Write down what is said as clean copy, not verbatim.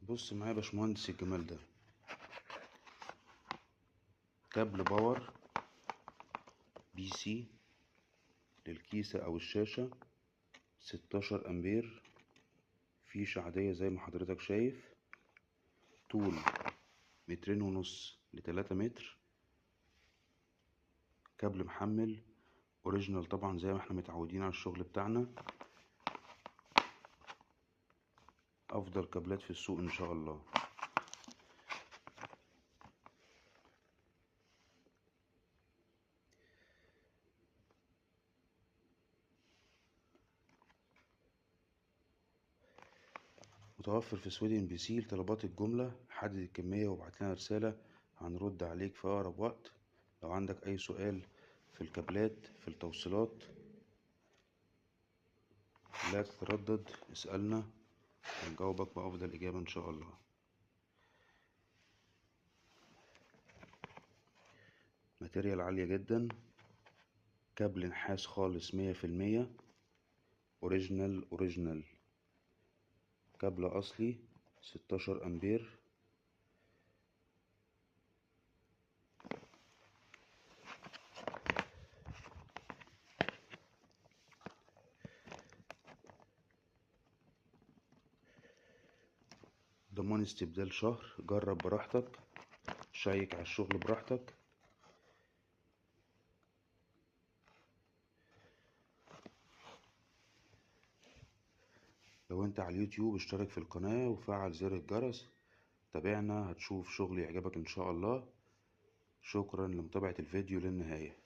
بص معايا يا باشمهندس الجمال ده كابل باور بي سي للكيسة او الشاشة، 16 امبير، فيشة عادية زي ما حضرتك شايف، طول 2.5 ل3 متر، كابل محمل اوريجينال طبعا زي ما احنا متعودين على الشغل بتاعنا، افضل كابلات في السوق ان شاء الله. متوفر في سويدن بي سي لطلبات الجملة. حدد الكمية وابعت لنا رسالة، هنرد عليك في أقرب وقت. لو عندك أي سؤال في الكابلات في التوصيلات لا تتردد اسألنا، هنجاوبك بأفضل إجابة إن شاء الله. ماتيريال عالية جدا، كابل نحاس خالص 100%، أوريجينال كابل أصلي 16 أمبير. ضمان استبدال شهر. جرب براحتك، شيك على الشغل براحتك. لو انت على اليوتيوب اشترك في القناة وفعل زر الجرس، تابعنا هتشوف شغل يعجبك ان شاء الله. شكرا لمتابعة الفيديو للنهاية.